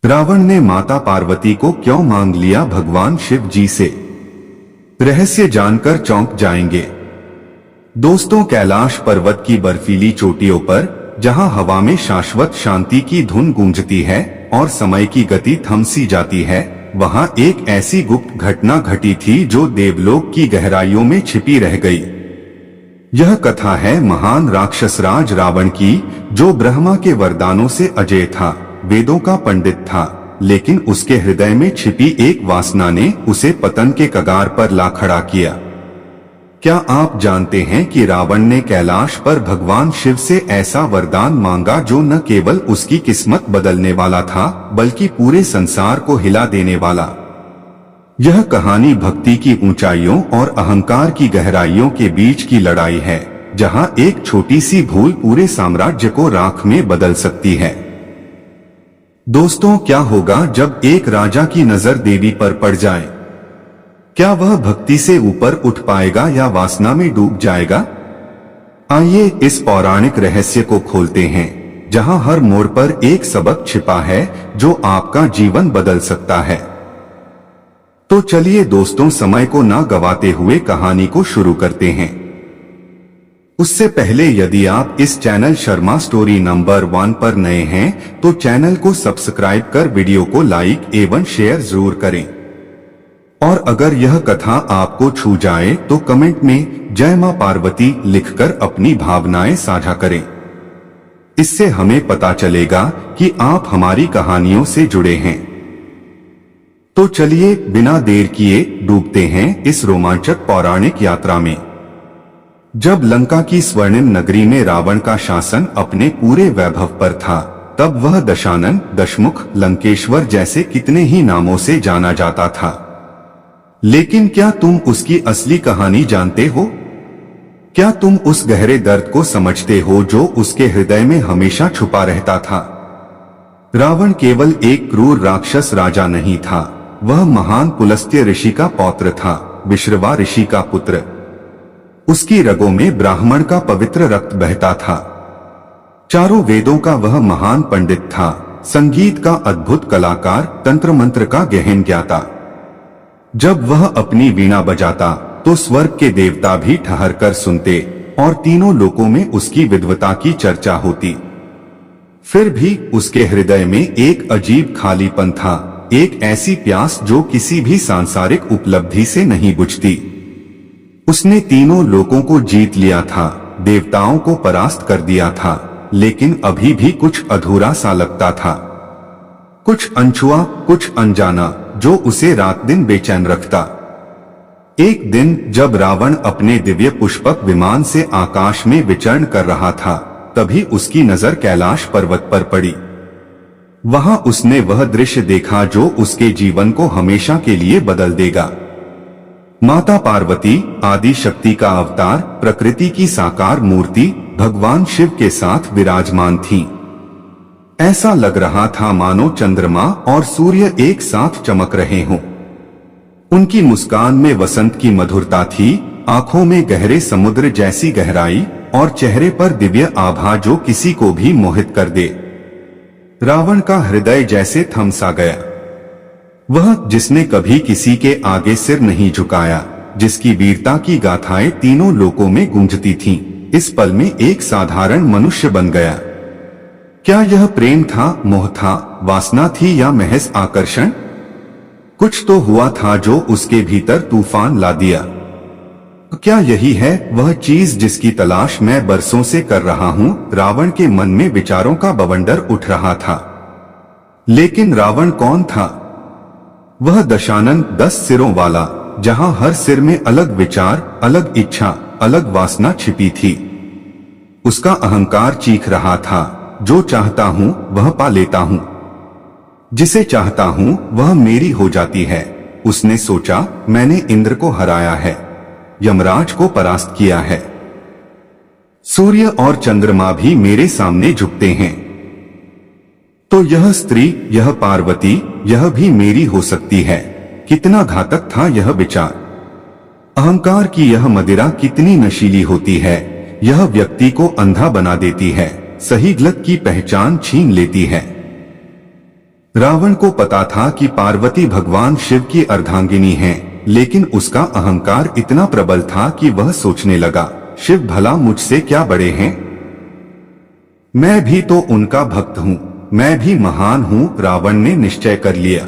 रावण ने माता पार्वती को क्यों मांग लिया भगवान शिव जी से? रहस्य जानकर चौंक जाएंगे। दोस्तों, कैलाश पर्वत की बर्फीली चोटियों पर जहां हवा में शाश्वत शांति की धुन गूंजती है और समय की गति थम सी जाती है, वहां एक ऐसी गुप्त घटना घटी थी जो देवलोक की गहराइयों में छिपी रह गई। यह कथा है महान राक्षसराज रावण की, जो ब्रह्मा के वरदानों से अजय था, वेदों का पंडित था, लेकिन उसके हृदय में छिपी एक वासना ने उसे पतन के कगार पर ला खड़ा किया। क्या आप जानते हैं कि रावण ने कैलाश पर भगवान शिव से ऐसा वरदान मांगा जो न केवल उसकी किस्मत बदलने वाला था, बल्कि पूरे संसार को हिला देने वाला। यह कहानी भक्ति की ऊंचाइयों और अहंकार की गहराइयों के बीच की लड़ाई है, जहां एक छोटी सी भूल पूरे साम्राज्य को राख में बदल सकती है। दोस्तों, क्या होगा जब एक राजा की नजर देवी पर पड़ जाए? क्या वह भक्ति से ऊपर उठ पाएगा या वासना में डूब जाएगा? आइए इस पौराणिक रहस्य को खोलते हैं, जहां हर मोड़ पर एक सबक छिपा है जो आपका जीवन बदल सकता है। तो चलिए दोस्तों, समय को ना गवाते हुए कहानी को शुरू करते हैं। उससे पहले यदि आप इस चैनल शर्मा स्टोरी नंबर 1 पर नए हैं तो चैनल को सब्सक्राइब कर वीडियो को लाइक एवं शेयर जरूर करें। और अगर यह कथा आपको छू जाए तो कमेंट में जय मां पार्वती लिखकर अपनी भावनाएं साझा करें। इससे हमें पता चलेगा कि आप हमारी कहानियों से जुड़े हैं। तो चलिए बिना देर किए डूबते हैं इस रोमांचक पौराणिक यात्रा में। जब लंका की स्वर्णिम नगरी में रावण का शासन अपने पूरे वैभव पर था, तब वह दशानन, दशमुख, लंकेश्वर जैसे कितने ही नामों से जाना जाता था। लेकिन क्या तुम उसकी असली कहानी जानते हो? क्या तुम उस गहरे दर्द को समझते हो जो उसके हृदय में हमेशा छुपा रहता था? रावण केवल एक क्रूर राक्षस राजा नहीं था, वह महान पुलस्त्य ऋषि का पौत्र था, विश्रवा ऋषि का पुत्र। उसकी रगों में ब्राह्मण का पवित्र रक्त बहता था। चारों वेदों का वह महान पंडित था, संगीत का अद्भुत कलाकार, तंत्र मंत्र का गहन ज्ञाता। जब वह अपनी वीणा बजाता तो स्वर्ग के देवता भी ठहर कर सुनते और तीनों लोकों में उसकी विद्वता की चर्चा होती। फिर भी उसके हृदय में एक अजीब खालीपन था, एक ऐसी प्यास जो किसी भी सांसारिक उपलब्धि से नहीं बुझती। उसने तीनों लोकों को जीत लिया था, देवताओं को परास्त कर दिया था, लेकिन अभी भी कुछ अधूरा सा लगता था। कुछ अनछुआ, कुछ अनजाना, जो उसे रात दिन बेचैन रखता। एक दिन जब रावण अपने दिव्य पुष्पक विमान से आकाश में विचरण कर रहा था, तभी उसकी नजर कैलाश पर्वत पर पड़ी। वहां उसने वह दृश्य देखा जो उसके जीवन को हमेशा के लिए बदल देगा। माता पार्वती, आदि शक्ति का अवतार, प्रकृति की साकार मूर्ति, भगवान शिव के साथ विराजमान थी। ऐसा लग रहा था मानो चंद्रमा और सूर्य एक साथ चमक रहे हों। उनकी मुस्कान में वसंत की मधुरता थी, आंखों में गहरे समुद्र जैसी गहराई और चेहरे पर दिव्य आभा जो किसी को भी मोहित कर दे। रावण का हृदय जैसे थम सा गया। वह जिसने कभी किसी के आगे सिर नहीं झुकाया, जिसकी वीरता की गाथाएं तीनों लोकों में गूंजती थीं, इस पल में एक साधारण मनुष्य बन गया। क्या यह प्रेम था, मोह था, वासना थी या महज आकर्षण? कुछ तो हुआ था जो उसके भीतर तूफान ला दिया। क्या यही है वह चीज जिसकी तलाश मैं बरसों से कर रहा हूं? रावण के मन में विचारों का बवंडर उठ रहा था। लेकिन रावण कौन था? वह दशानन, 10 सिरों वाला, जहां हर सिर में अलग विचार, अलग इच्छा, अलग वासना छिपी थी। उसका अहंकार चीख रहा था, जो चाहता हूं वह पा लेता हूं, जिसे चाहता हूं वह मेरी हो जाती है। उसने सोचा, मैंने इंद्र को हराया है, यमराज को परास्त किया है, सूर्य और चंद्रमा भी मेरे सामने झुकते हैं, तो यह स्त्री, यह पार्वती, यह भी मेरी हो सकती है। कितना घातक था यह विचार। अहंकार की यह मदिरा कितनी नशीली होती है, यह व्यक्ति को अंधा बना देती है, सही गलत की पहचान छीन लेती है। रावण को पता था कि पार्वती भगवान शिव की अर्धांगिनी हैं, लेकिन उसका अहंकार इतना प्रबल था कि वह सोचने लगा, शिव भला मुझसे क्या बड़े हैं? मैं भी तो उनका भक्त हूँ, मैं भी महान हूँ। रावण ने निश्चय कर लिया,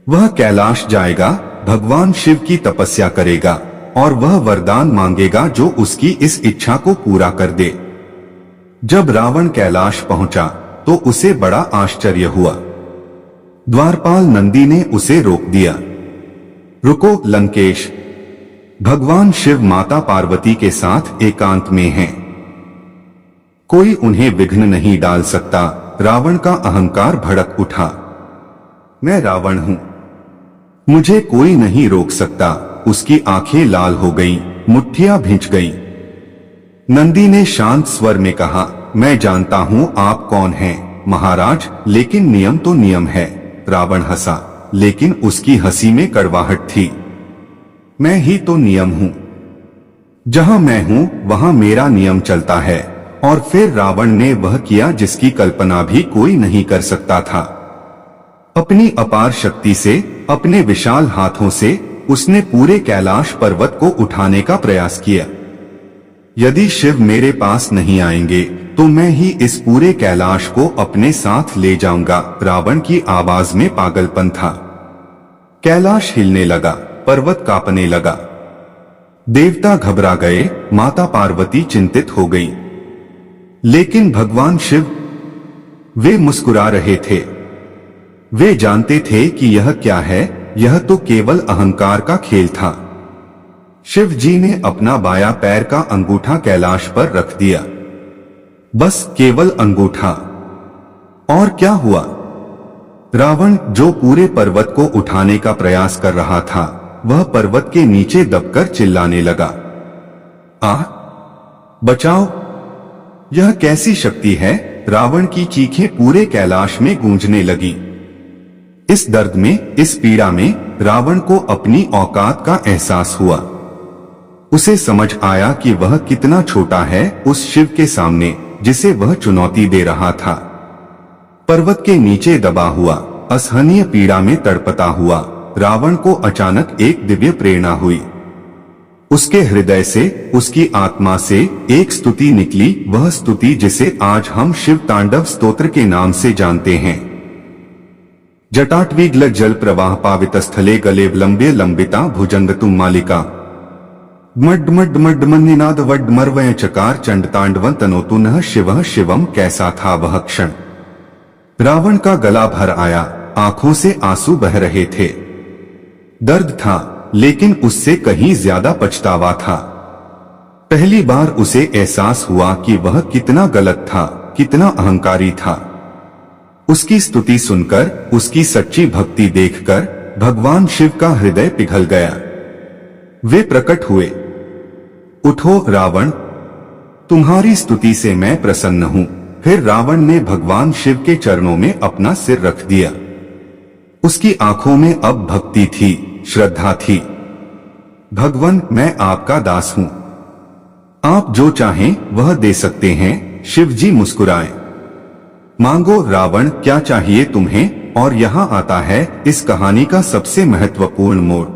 वह कैलाश जाएगा, भगवान शिव की तपस्या करेगा और वह वरदान मांगेगा जो उसकी इस इच्छा को पूरा कर दे। जब रावण कैलाश पहुंचा तो उसे बड़ा आश्चर्य हुआ। द्वारपाल नंदी ने उसे रोक दिया। रुको लंकेश, भगवान शिव माता पार्वती के साथ एकांत में हैं। कोई उन्हें विघ्न नहीं डाल सकता। रावण का अहंकार भड़क उठा। मैं रावण हूं, मुझे कोई नहीं रोक सकता। उसकी आंखें लाल हो गईं, मुट्ठियां भिंच गईं। नंदी ने शांत स्वर में कहा, मैं जानता हूं आप कौन हैं महाराज, लेकिन नियम तो नियम है। रावण हंसा, लेकिन उसकी हंसी में कड़वाहट थी। मैं ही तो नियम हूं, जहां मैं हूं वहां मेरा नियम चलता है। और फिर रावण ने वह किया जिसकी कल्पना भी कोई नहीं कर सकता था। अपनी अपार शक्ति से, अपने विशाल हाथों से उसने पूरे कैलाश पर्वत को उठाने का प्रयास किया। यदि शिव मेरे पास नहीं आएंगे तो मैं ही इस पूरे कैलाश को अपने साथ ले जाऊंगा। रावण की आवाज में पागलपन था। कैलाश हिलने लगा, पर्वत कांपने लगा। देवता घबरा गए, माता पार्वती चिंतित हो गई। लेकिन भगवान शिव, वे मुस्कुरा रहे थे। वे जानते थे कि यह क्या है, यह तो केवल अहंकार का खेल था। शिव जी ने अपना बायां पैर का अंगूठा कैलाश पर रख दिया। बस केवल अंगूठा। और क्या हुआ? रावण, जो पूरे पर्वत को उठाने का प्रयास कर रहा था, वह पर्वत के नीचे दबकर चिल्लाने लगा, आह! बचाओ! यह कैसी शक्ति है? रावण की चीखें पूरे कैलाश में गूंजने लगी। इस दर्द में, इस पीड़ा में रावण को अपनी औकात का एहसास हुआ। उसे समझ आया कि वह कितना छोटा है उस शिव के सामने जिसे वह चुनौती दे रहा था। पर्वत के नीचे दबा हुआ, असहनीय पीड़ा में तड़पता हुआ रावण को अचानक एक दिव्य प्रेरणा हुई। उसके हृदय से, उसकी आत्मा से एक स्तुति निकली, वह स्तुति जिसे आज हम शिव तांडव स्तोत्र के नाम से जानते हैं। जटाटवीग्ल जल प्रवाह पावित स्थले गलेवलंब्य लंबिता भुजंगतुम मालिका मड्मड्मड्मनिनाद वड्मर्वय चकार चंडतांडवं तनोतु नः शिवः शिवम। कैसा था वह क्षण? रावण का गला भर आया, आंखों से आंसू बह रहे थे। दर्द था, लेकिन उससे कहीं ज्यादा पछतावा था। पहली बार उसे एहसास हुआ कि वह कितना गलत था, कितना अहंकारी था। उसकी स्तुति सुनकर, उसकी सच्ची भक्ति देखकर भगवान शिव का हृदय पिघल गया। वे प्रकट हुए। उठो रावण, तुम्हारी स्तुति से मैं प्रसन्न हूं। फिर रावण ने भगवान शिव के चरणों में अपना सिर रख दिया। उसकी आंखों में अब भक्ति थी, श्रद्धा थी। भगवान, मैं आपका दास हूं, आप जो चाहें वह दे सकते हैं। शिव जी मुस्कुराए। मांगो रावण, क्या चाहिए तुम्हें? और यहाँ आता है इस कहानी का सबसे महत्वपूर्ण मोड़।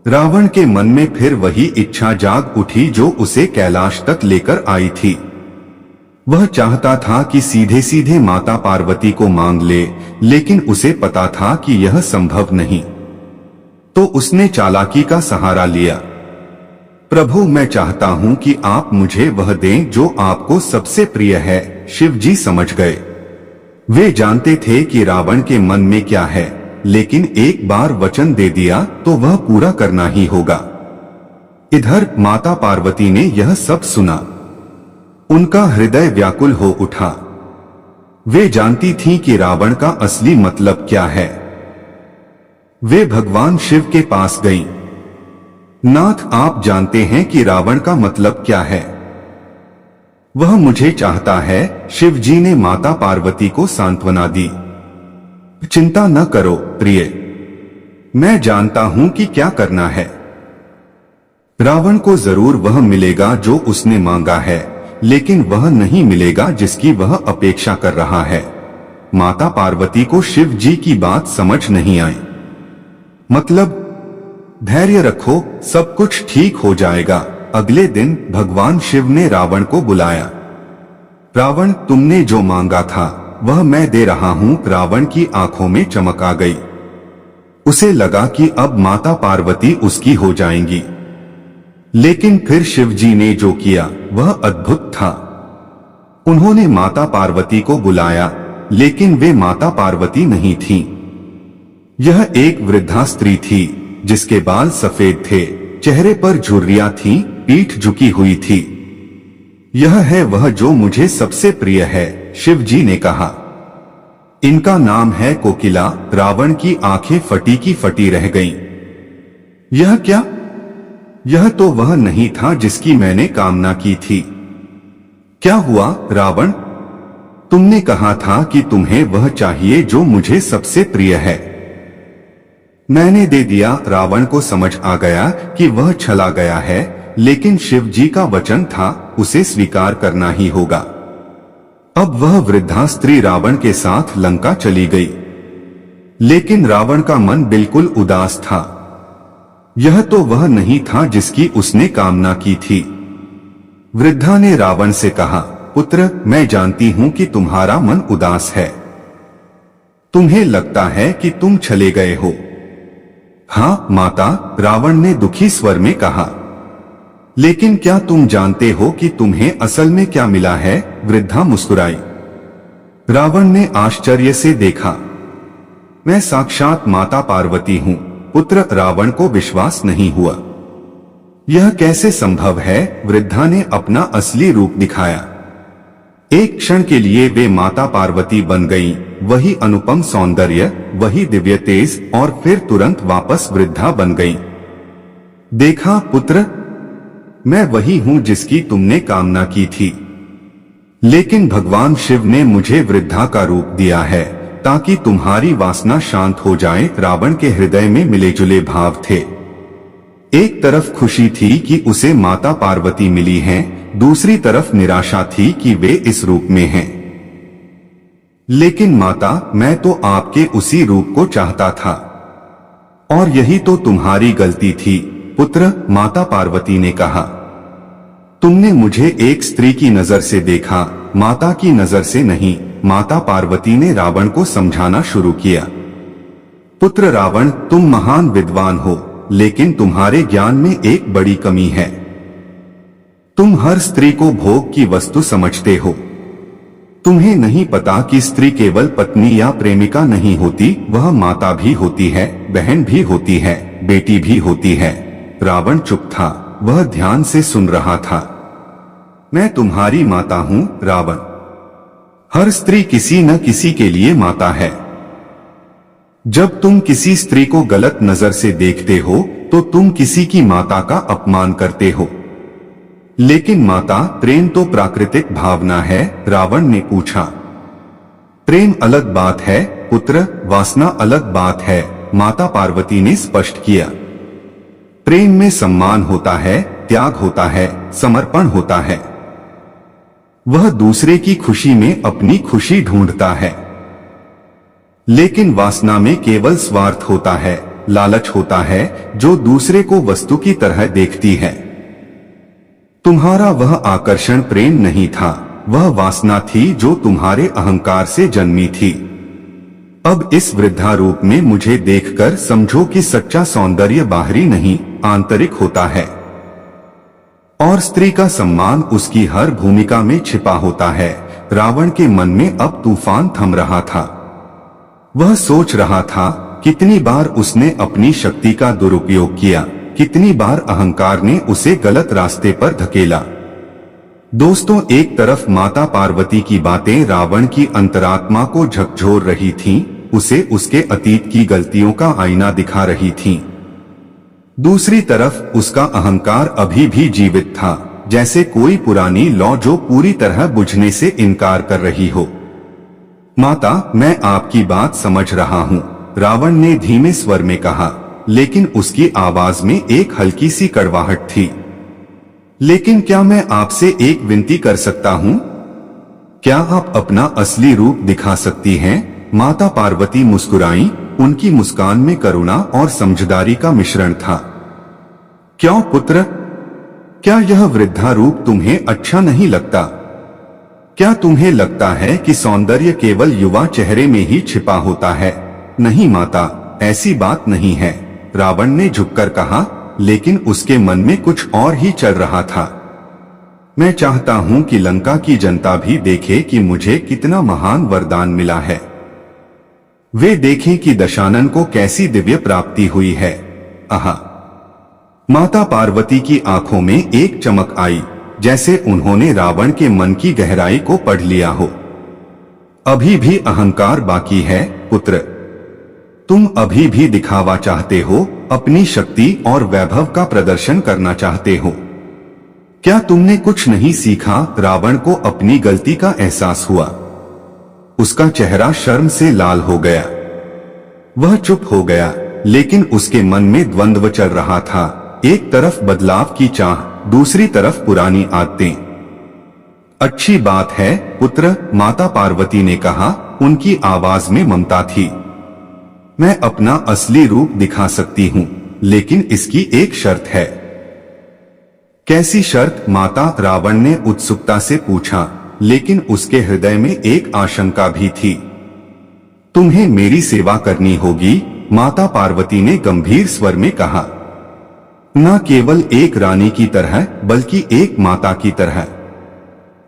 रावण के मन में फिर वही इच्छा जाग उठी जो उसे कैलाश तक लेकर आई थी। वह चाहता था कि सीधे सीधे माता पार्वती को मांग ले, लेकिन उसे पता था कि यह संभव नहीं। तो उसने चालाकी का सहारा लिया। प्रभु, मैं चाहता हूं कि आप मुझे वह दें जो आपको सबसे प्रिय है। शिव जी समझ गए। वे जानते थे कि रावण के मन में क्या है, लेकिन एक बार वचन दे दिया तो वह पूरा करना ही होगा। इधर माता पार्वती ने यह सब सुना। उनका हृदय व्याकुल हो उठा। वे जानती थीं कि रावण का असली मतलब क्या है। वे भगवान शिव के पास गईं। नाथ, आप जानते हैं कि रावण का मतलब क्या है? वह मुझे चाहता है। शिव जी ने माता पार्वती को सांत्वना दी। चिंता न करो प्रिय, मैं जानता हूं कि क्या करना है। रावण को जरूर वह मिलेगा जो उसने मांगा है, लेकिन वह नहीं मिलेगा जिसकी वह अपेक्षा कर रहा है। माता पार्वती को शिव जी की बात समझ नहीं आई। मतलब, धैर्य रखो, सब कुछ ठीक हो जाएगा। अगले दिन भगवान शिव ने रावण को बुलाया। रावण, तुमने जो मांगा था वह मैं दे रहा हूं। रावण की आंखों में चमक आ गई। उसे लगा कि अब माता पार्वती उसकी हो जाएंगी। लेकिन फिर शिव जी ने जो किया वह अद्भुत था। उन्होंने माता पार्वती को बुलाया, लेकिन वे माता पार्वती नहीं थीं। यह एक वृद्धा स्त्री थी जिसके बाल सफेद थे, चेहरे पर झुर्रियां थीं, पीठ झुकी हुई थी। यह है वह जो मुझे सबसे प्रिय है, शिव जी ने कहा। इनका नाम है कोकिला। रावण की आंखें फटी की फटी रह गईं। यह क्या? यह तो वह नहीं था जिसकी मैंने कामना की थी। क्या हुआ रावण? तुमने कहा था कि तुम्हें वह चाहिए जो मुझे सबसे प्रिय है। मैंने दे दिया। रावण को समझ आ गया कि वह छला गया है, लेकिन शिव जी का वचन था, उसे स्वीकार करना ही होगा। अब वह वृद्धा स्त्री रावण के साथ लंका चली गई। लेकिन रावण का मन बिल्कुल उदास था। यह तो वह नहीं था जिसकी उसने कामना की थी। वृद्धा ने रावण से कहा, पुत्र, मैं जानती हूं कि तुम्हारा मन उदास है। तुम्हें लगता है कि तुम छले गए हो। हाँ माता, रावण ने दुखी स्वर में कहा। लेकिन क्या तुम जानते हो कि तुम्हें असल में क्या मिला है? वृद्धा मुस्कुराई। रावण ने आश्चर्य से देखा। मैं साक्षात माता पार्वती हूँ। पुत्र, रावण को विश्वास नहीं हुआ। यह कैसे संभव है? वृद्धा ने अपना असली रूप दिखाया। एक क्षण के लिए वे माता पार्वती बन गईं, वही अनुपम सौंदर्य, वही दिव्य तेज, और फिर तुरंत वापस वृद्धा बन गईं। देखा पुत्र, मैं वही हूं जिसकी तुमने कामना की थी। लेकिन भगवान शिव ने मुझे वृद्धा का रूप दिया है ताकि तुम्हारी वासना शांत हो जाए। रावण के हृदय में मिले जुले भाव थे। एक तरफ खुशी थी कि उसे माता पार्वती मिली हैं, दूसरी तरफ निराशा थी कि वे इस रूप में हैं। लेकिन माता, मैं तो आपके उसी रूप को चाहता था। और यही तो तुम्हारी गलती थी पुत्र, माता पार्वती ने कहा। तुमने मुझे एक स्त्री की नजर से देखा, माता की नजर से नहीं। माता पार्वती ने रावण को समझाना शुरू किया। पुत्र रावण, तुम महान विद्वान हो, लेकिन तुम्हारे ज्ञान में एक बड़ी कमी है। तुम हर स्त्री को भोग की वस्तु समझते हो। तुम्हें नहीं पता कि स्त्री केवल पत्नी या प्रेमिका नहीं होती, वह माता भी होती है, बहन भी होती है, बेटी भी होती है। रावण चुप था, वह ध्यान से सुन रहा था। मैं तुम्हारी माता हूं रावण। हर स्त्री किसी न किसी के लिए माता है। जब तुम किसी स्त्री को गलत नजर से देखते हो तो तुम किसी की माता का अपमान करते हो। लेकिन माता, प्रेम तो प्राकृतिक भावना है। रावण ने पूछा। प्रेम अलग बात है पुत्र, वासना अलग बात है, माता पार्वती ने स्पष्ट किया। प्रेम में सम्मान होता है, त्याग होता है, समर्पण होता है। वह दूसरे की खुशी में अपनी खुशी ढूंढता है। लेकिन वासना में केवल स्वार्थ होता है, लालच होता है, जो दूसरे को वस्तु की तरह देखती है। तुम्हारा वह आकर्षण प्रेम नहीं था, वह वासना थी जो तुम्हारे अहंकार से जन्मी थी। अब इस वृद्धा रूप में मुझे देखकर समझो कि सच्चा सौंदर्य बाहरी नहीं, आंतरिक होता है। और स्त्री का सम्मान उसकी हर भूमिका में छिपा होता है। रावण के मन में अब तूफान थम रहा था। वह सोच रहा था, कितनी बार उसने अपनी शक्ति का दुरुपयोग किया, कितनी बार अहंकार ने उसे गलत रास्ते पर धकेला। दोस्तों, एक तरफ माता पार्वती की बातें रावण की अंतरात्मा को झकझोर रही थीं, उसे उसके अतीत की गलतियों का आईना दिखा रही थीं। दूसरी तरफ उसका अहंकार अभी भी जीवित था, जैसे कोई पुरानी लौ जो पूरी तरह बुझने से इनकार कर रही हो। माता, मैं आपकी बात समझ रहा हूँ, रावण ने धीमे स्वर में कहा, लेकिन उसकी आवाज में एक हल्की सी कड़वाहट थी। लेकिन क्या मैं आपसे एक विनती कर सकता हूँ? क्या आप अपना असली रूप दिखा सकती हैं? माता पार्वती मुस्कुराईं, उनकी मुस्कान में करुणा और समझदारी का मिश्रण था। क्यों पुत्र, क्या यह वृद्धा रूप तुम्हें अच्छा नहीं लगता? क्या तुम्हें लगता है कि सौंदर्य केवल युवा चेहरे में ही छिपा होता है? नहीं माता, ऐसी बात नहीं है, रावण ने झुककर कहा, लेकिन उसके मन में कुछ और ही चल रहा था। मैं चाहता हूं कि लंका की जनता भी देखे कि मुझे कितना महान वरदान मिला है। वे देखें कि दशानन को कैसी दिव्य प्राप्ति हुई है। आहा! माता पार्वती की आंखों में एक चमक आई, जैसे उन्होंने रावण के मन की गहराई को पढ़ लिया हो। अभी भी अहंकार बाकी है पुत्र, तुम अभी भी दिखावा चाहते हो, अपनी शक्ति और वैभव का प्रदर्शन करना चाहते हो। क्या तुमने कुछ नहीं सीखा? रावण को अपनी गलती का एहसास हुआ। उसका चेहरा शर्म से लाल हो गया। वह चुप हो गया, लेकिन उसके मन में द्वंद्व चल रहा था। एक तरफ बदलाव की चाह, दूसरी तरफ पुरानी आदतें। अच्छी बात है पुत्र, माता पार्वती ने कहा, उनकी आवाज में ममता थी। मैं अपना असली रूप दिखा सकती हूँ, लेकिन इसकी एक शर्त है। कैसी शर्त माता? रावण ने उत्सुकता से पूछा, लेकिन उसके हृदय में एक आशंका भी थी। तुम्हें मेरी सेवा करनी होगी, माता पार्वती ने गंभीर स्वर में कहा। न केवल एक रानी की तरह, बल्कि एक माता की तरह।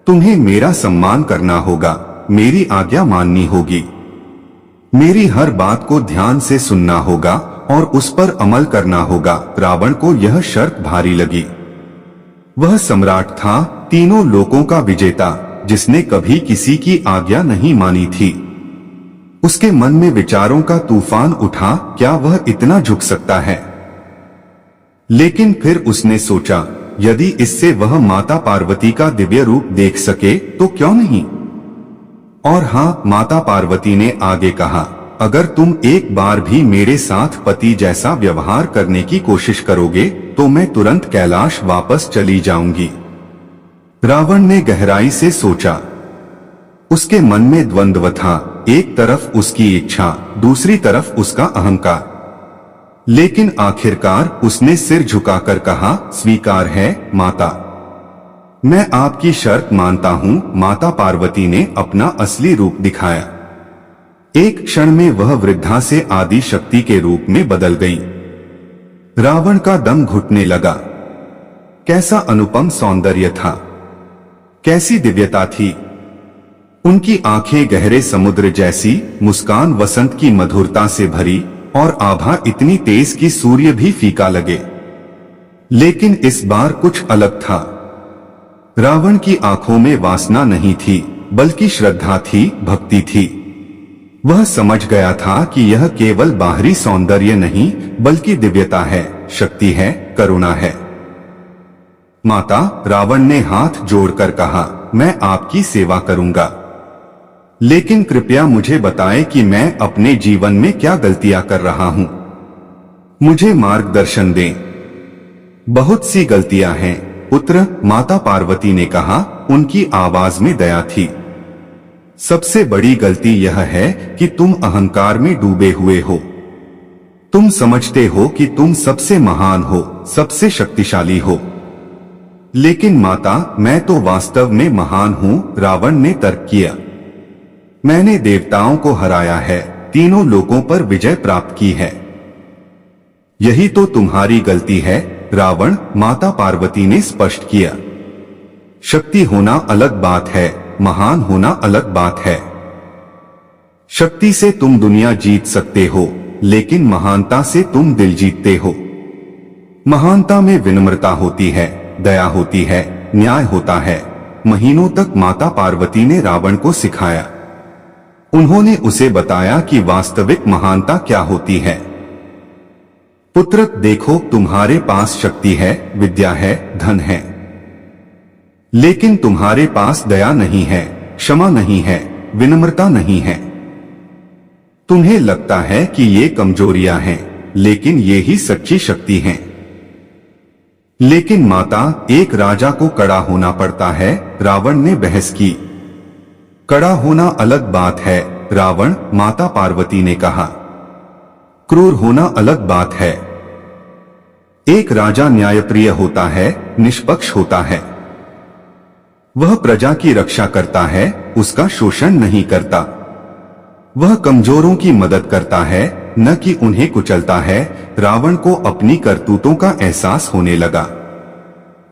तुम्हें मेरा सम्मान करना होगा, मेरी आज्ञा माननी होगी, मेरी हर बात को ध्यान से सुनना होगा और उस पर अमल करना होगा। रावण को यह शर्त भारी लगी। वह सम्राट था, तीनों लोकों का विजेता, जिसने कभी किसी की आज्ञा नहीं मानी थी। उसके मन में विचारों का तूफान उठा, क्या वह इतना झुक सकता है? लेकिन फिर उसने सोचा, यदि इससे वह माता पार्वती का दिव्य रूप देख सके तो क्यों नहीं? और हाँ, माता पार्वती ने आगे कहा, अगर तुम एक बार भी मेरे साथ पति जैसा व्यवहार करने की कोशिश करोगे तो मैं तुरंत कैलाश वापस चली जाऊंगी। रावण ने गहराई से सोचा। उसके मन में द्वंद्व था, एक तरफ उसकी इच्छा, दूसरी तरफ उसका अहंकार। लेकिन आखिरकार उसने सिर झुकाकर कहा, स्वीकार है माता, मैं आपकी शर्त मानता हूं। माता पार्वती ने अपना असली रूप दिखाया। एक क्षण में वह वृद्धा से आदि शक्ति के रूप में बदल गई। रावण का दम घुटने लगा। कैसा अनुपम सौंदर्य था, कैसी दिव्यता थी। उनकी आंखें गहरे समुद्र जैसी, मुस्कान वसंत की मधुरता से भरी और आभा इतनी तेज कि सूर्य भी फीका लगे। लेकिन इस बार कुछ अलग था। रावण की आंखों में वासना नहीं थी, बल्कि श्रद्धा थी, भक्ति थी। वह समझ गया था कि यह केवल बाहरी सौंदर्य नहीं, बल्कि दिव्यता है, शक्ति है, करुणा है। माता, रावण ने हाथ जोड़कर कहा, मैं आपकी सेवा करूंगा, लेकिन कृपया मुझे बताएं कि मैं अपने जीवन में क्या गलतियां कर रहा हूं। मुझे मार्गदर्शन दें। बहुत सी गलतियां हैं पुत्र, माता पार्वती ने कहा, उनकी आवाज में दया थी। सबसे बड़ी गलती यह है कि तुम अहंकार में डूबे हुए हो। तुम समझते हो कि तुम सबसे महान हो, सबसे शक्तिशाली हो। लेकिन माता, मैं तो वास्तव में महान हूं, रावण ने तर्क किया। मैंने देवताओं को हराया है, तीनों लोकों पर विजय प्राप्त की है। यही तो तुम्हारी गलती है रावण, माता पार्वती ने स्पष्ट किया। शक्ति होना अलग बात है, महान होना अलग बात है। शक्ति से तुम दुनिया जीत सकते हो, लेकिन महानता से तुम दिल जीतते हो। महानता में विनम्रता होती है, दया होती है, न्याय होता है। महीनों तक माता पार्वती ने रावण को सिखाया। उन्होंने उसे बताया कि वास्तविक महानता क्या होती है। पुत्र देखो, तुम्हारे पास शक्ति है, विद्या है, धन है, लेकिन तुम्हारे पास दया नहीं है, क्षमा नहीं है, विनम्रता नहीं है। तुम्हें लगता है कि ये कमजोरियां हैं, लेकिन ये ही सच्ची शक्ति हैं। लेकिन माता, एक राजा को कड़ा होना पड़ता है, रावण ने बहस की। कड़ा होना अलग बात है रावण, माता पार्वती ने कहा। क्रूर होना अलग बात है। एक राजा न्यायप्रिय होता है, निष्पक्ष होता है। वह प्रजा की रक्षा करता है, उसका शोषण नहीं करता। वह कमजोरों की मदद करता है, न कि उन्हें कुचलता है। रावण को अपनी करतूतों का एहसास होने लगा।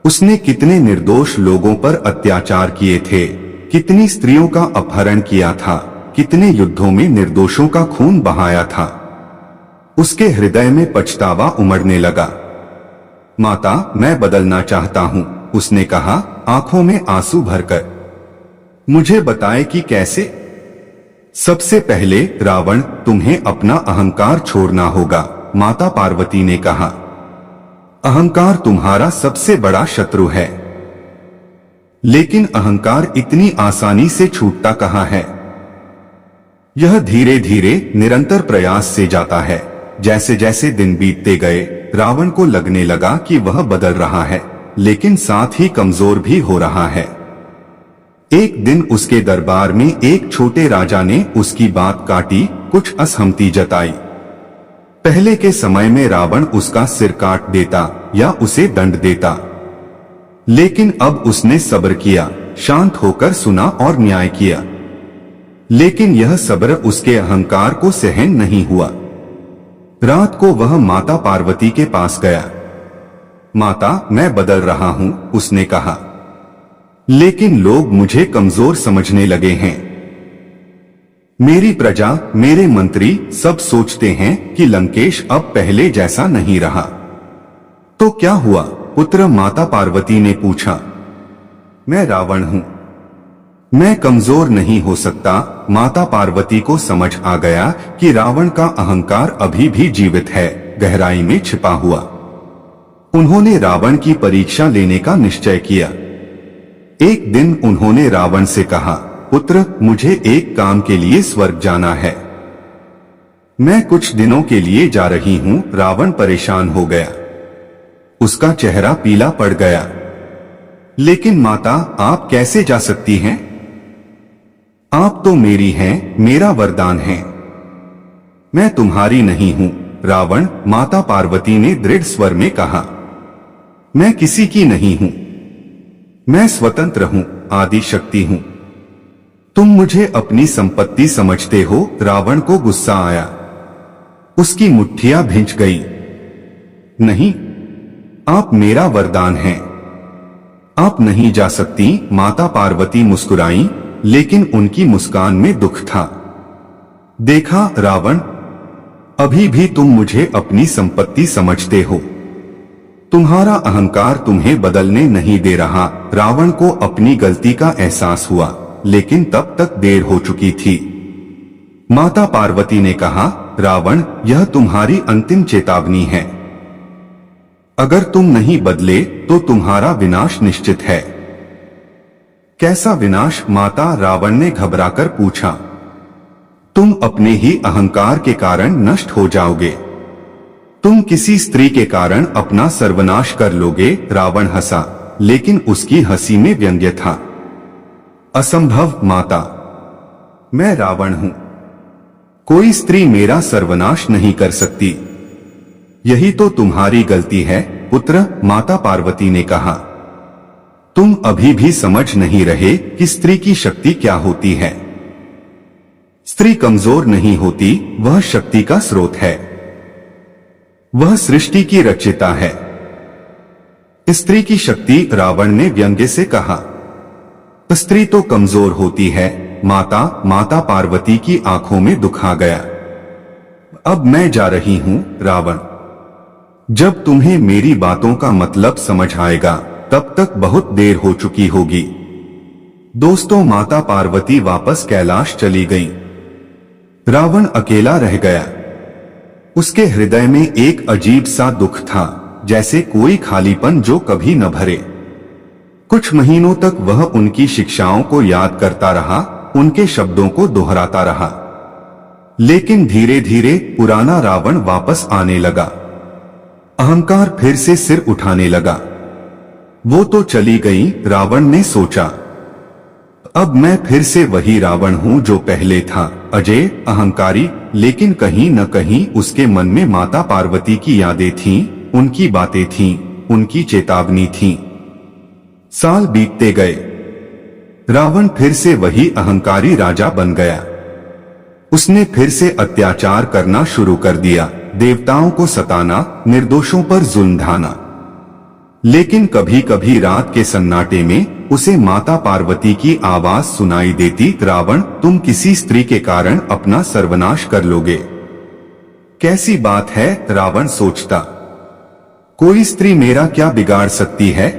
उसने कितने निर्दोष लोगों पर अत्याचार किए थे, कितनी स्त्रियों का अपहरण किया था, कितने युद्धों में निर्दोषों का खून बहाया था। उसके हृदय में पछतावा उमड़ने लगा। माता, मैं बदलना चाहता हूँ, उसने कहा, आंखों में आंसू भरकर। मुझे बताए कि कैसे? सबसे पहले रावण, तुम्हें अपना अहंकार छोड़ना होगा, माता पार्वती ने कहा। अहंकार तुम्हारा सबसे बड़ा शत्रु है। लेकिन अहंकार इतनी आसानी से छूटता कहाँ है? यह धीरे धीरे निरंतर प्रयास से जाता है। जैसे जैसे दिन बीतते गए, रावण को लगने लगा कि वह बदल रहा है, लेकिन साथ ही कमजोर भी हो रहा है। एक दिन उसके दरबार में एक छोटे राजा ने उसकी बात काटी, कुछ असहमति जताई। पहले के समय में रावण उसका सिर काट देता या उसे दंड देता, लेकिन अब उसने सब्र किया, शांत होकर सुना और न्याय किया। लेकिन यह सब्र उसके अहंकार को सहन नहीं हुआ। रात को वह माता पार्वती के पास गया। माता, मैं बदल रहा हूं, उसने कहा, लेकिन लोग मुझे कमजोर समझने लगे हैं। मेरी प्रजा, मेरे मंत्री सब सोचते हैं कि लंकेश अब पहले जैसा नहीं रहा। तो क्या हुआ पुत्र? माता पार्वती ने पूछा। मैं रावण हूं, मैं कमजोर नहीं हो सकता। माता पार्वती को समझ आ गया कि रावण का अहंकार अभी भी जीवित है, गहराई में छिपा हुआ। उन्होंने रावण की परीक्षा लेने का निश्चय किया। एक दिन उन्होंने रावण से कहा, पुत्र, मुझे एक काम के लिए स्वर्ग जाना है। मैं कुछ दिनों के लिए जा रही हूं। रावण परेशान हो गया, उसका चेहरा पीला पड़ गया। लेकिन माता, आप कैसे जा सकती हैं? आप तो मेरी हैं, मेरा वरदान है। मैं तुम्हारी नहीं हूं रावण, माता पार्वती ने दृढ़ स्वर में कहा। मैं किसी की नहीं हूं, मैं स्वतंत्र हूं, आदि शक्ति हूं। तुम मुझे अपनी संपत्ति समझते हो? रावण को गुस्सा आया, उसकी मुट्ठियां भिंच गई। नहीं, आप मेरा वरदान हैं, आप नहीं जा सकती। माता पार्वती मुस्कुराई, लेकिन उनकी मुस्कान में दुख था। देखा रावण, अभी भी तुम मुझे अपनी संपत्ति समझते हो। तुम्हारा अहंकार तुम्हें बदलने नहीं दे रहा। रावण को अपनी गलती का एहसास हुआ, लेकिन तब तक देर हो चुकी थी। माता पार्वती ने कहा, रावण, यह तुम्हारी अंतिम चेतावनी है। अगर तुम नहीं बदले तो तुम्हारा विनाश निश्चित है। कैसा विनाश माता? रावण ने घबराकर पूछा। तुम अपने ही अहंकार के कारण नष्ट हो जाओगे। तुम किसी स्त्री के कारण अपना सर्वनाश कर लोगे। रावण हंसा, लेकिन उसकी हंसी में व्यंग्य था। असंभव माता, मैं रावण हूं, कोई स्त्री मेरा सर्वनाश नहीं कर सकती। यही तो तुम्हारी गलती है पुत्र, माता पार्वती ने कहा। तुम अभी भी समझ नहीं रहे कि स्त्री की शक्ति क्या होती है। स्त्री कमजोर नहीं होती, वह शक्ति का स्रोत है, वह सृष्टि की रचयिता है। स्त्री की शक्ति, रावण ने व्यंग्य से कहा। स्त्री तो कमजोर होती है माता। माता पार्वती की आंखों में दुख आ गया। अब मैं जा रही हूं रावण, जब तुम्हें मेरी बातों का मतलब समझ आएगा तब तक बहुत देर हो चुकी होगी। दोस्तों, माता पार्वती वापस कैलाश चली गईं। रावण अकेला रह गया। उसके हृदय में एक अजीब सा दुख था, जैसे कोई खालीपन जो कभी न भरे। कुछ महीनों तक वह उनकी शिक्षाओं को याद करता रहा, उनके शब्दों को दोहराता रहा। लेकिन धीरे धीरे पुराना रावण वापस आने लगा। अहंकार फिर से सिर उठाने लगा। वो तो चली गई, रावण ने सोचा। अब मैं फिर से वही रावण हूँ जो पहले था, अजय, अहंकारी, लेकिन कहीं न कहीं उसके मन में माता पार्वती की यादें थीं, उनकी बातें थीं, उनकी चेतावनी थी। साल बीतते गए। रावण फिर से वही अहंकारी राजा बन गया। उसने फिर से अत्याचार करना शुरू कर दिया, देवताओं को सताना, निर्दोषों पर जुल्म ढाना। लेकिन कभी कभी रात के सन्नाटे में उसे माता पार्वती की आवाज सुनाई देती, रावण, तुम किसी स्त्री के कारण अपना सर्वनाश कर लोगे। कैसी बात है, रावण सोचता, कोई स्त्री मेरा क्या बिगाड़ सकती है।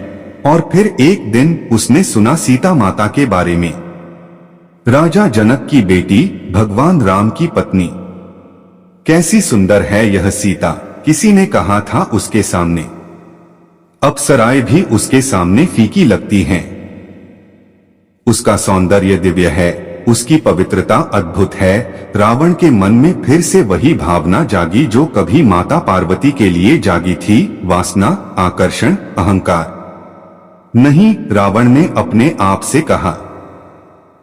और फिर एक दिन उसने सुना सीता माता के बारे में। राजा जनक की बेटी, भगवान राम की पत्नी। कैसी सुंदर है यह सीता, किसी ने कहा था उसके सामने। अप्सराएं भी उसके सामने फीकी लगती हैं। उसका सौंदर्य दिव्य है, उसकी पवित्रता अद्भुत है। रावण के मन में फिर से वही भावना जागी जो कभी माता पार्वती के लिए जागी थी, वासना, आकर्षण, अहंकार। नहीं, रावण ने अपने आप से कहा,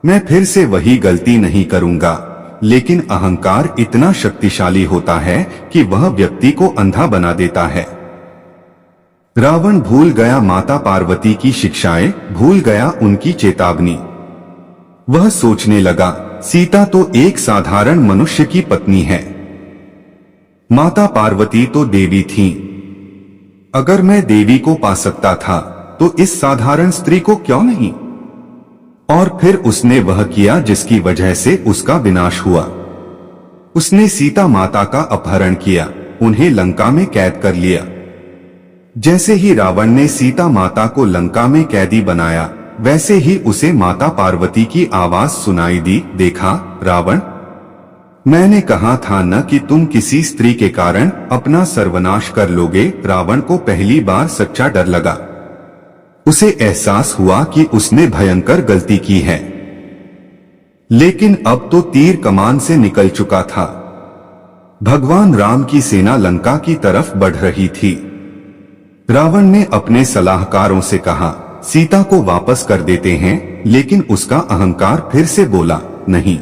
मैं फिर से वही गलती नहीं करूंगा। लेकिन अहंकार इतना शक्तिशाली होता है कि वह व्यक्ति को अंधा बना देता है। रावण भूल गया माता पार्वती की शिक्षाएं, भूल गया उनकी चेतावनी। वह सोचने लगा, सीता तो एक साधारण मनुष्य की पत्नी है, माता पार्वती तो देवी थीं। अगर मैं देवी को पा सकता था तो इस साधारण स्त्री को क्यों नहीं। और फिर उसने वह किया जिसकी वजह से उसका विनाश हुआ। उसने सीता माता का अपहरण किया, उन्हें लंका में कैद कर लिया। जैसे ही रावण ने सीता माता को लंका में कैदी बनाया, वैसे ही उसे माता पार्वती की आवाज सुनाई दी, देखा रावण, मैंने कहा था न कि तुम किसी स्त्री के कारण अपना सर्वनाश कर लोगे। रावण को पहली बार सच्चा डर लगा। उसे एहसास हुआ कि उसने भयंकर गलती की है। लेकिन अब तो तीर कमान से निकल चुका था। भगवान राम की सेना लंका की तरफ बढ़ रही थी। रावण ने अपने सलाहकारों से कहा, सीता को वापस कर देते हैं। लेकिन उसका अहंकार फिर से बोला, नहीं,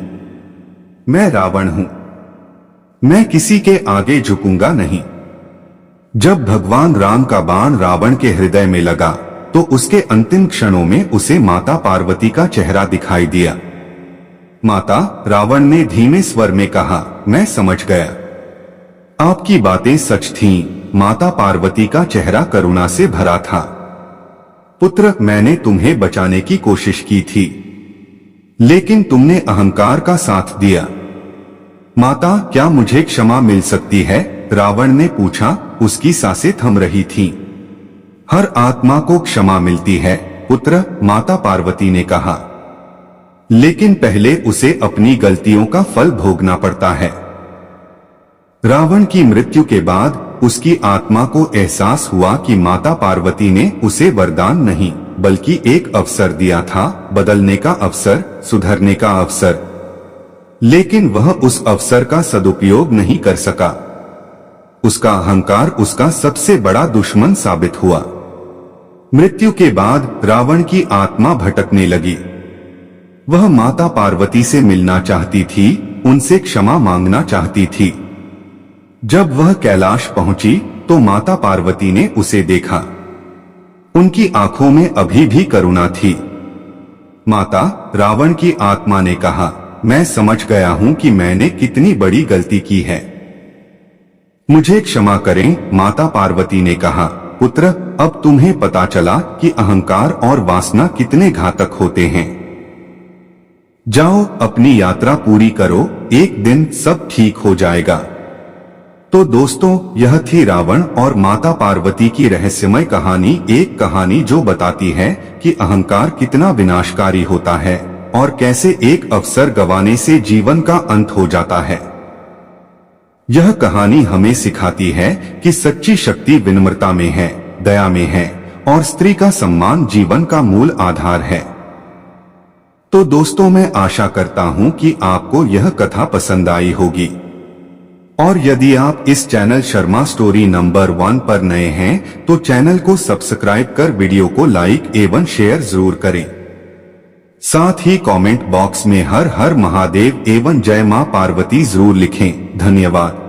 मैं रावण हूं, मैं किसी के आगे झुकूंगा नहीं। जब भगवान राम का बाण रावण के हृदय में लगा तो उसके अंतिम क्षणों में उसे माता पार्वती का चेहरा दिखाई दिया। माता, रावण ने धीमे स्वर में कहा, मैं समझ गया, आपकी बातें सच थीं। माता पार्वती का चेहरा करुणा से भरा था। पुत्र, मैंने तुम्हें बचाने की कोशिश की थी, लेकिन तुमने अहंकार का साथ दिया। माता, क्या मुझे क्षमा मिल सकती है? रावण ने पूछा। उसकी सांसें थम रही थीं। हर आत्मा को क्षमा मिलती है पुत्र, माता पार्वती ने कहा, लेकिन पहले उसे अपनी गलतियों का फल भोगना पड़ता है। रावण की मृत्यु के बाद उसकी आत्मा को एहसास हुआ कि माता पार्वती ने उसे वरदान नहीं बल्कि एक अवसर दिया था, बदलने का अवसर, सुधरने का अवसर। लेकिन वह उस अवसर का सदुपयोग नहीं कर सका। उसका अहंकार उसका सबसे बड़ा दुश्मन साबित हुआ। मृत्यु के बाद रावण की आत्मा भटकने लगी। वह माता पार्वती से मिलना चाहती थी, उनसे क्षमा मांगना चाहती थी। जब वह कैलाश पहुंची तो माता पार्वती ने उसे देखा। उनकी आंखों में अभी भी करुणा थी। माता, रावण की आत्मा ने कहा, मैं समझ गया हूं कि मैंने कितनी बड़ी गलती की है, मुझे क्षमा करें। माता पार्वती ने कहा, पुत्र, अब तुम्हें पता चला कि अहंकार और वासना कितने घातक होते हैं। जाओ, अपनी यात्रा पूरी करो, एक दिन सब ठीक हो जाएगा। तो दोस्तों, यह थी रावण और माता पार्वती की रहस्यमय कहानी, एक कहानी जो बताती है कि अहंकार कितना विनाशकारी होता है और कैसे एक अवसर गंवाने से जीवन का अंत हो जाता है। यह कहानी हमें सिखाती है कि सच्ची शक्ति विनम्रता में है, दया में है और स्त्री का सम्मान जीवन का मूल आधार है। तो दोस्तों, मैं आशा करता हूं कि आपको यह कथा पसंद आई होगी। और यदि आप इस चैनल शर्मा स्टोरी नंबर 1 पर नए हैं तो चैनल को सब्सक्राइब कर वीडियो को लाइक एवं शेयर जरूर करें। साथ ही कमेंट बॉक्स में हर हर महादेव एवं जय मां पार्वती जरूर लिखें। धन्यवाद।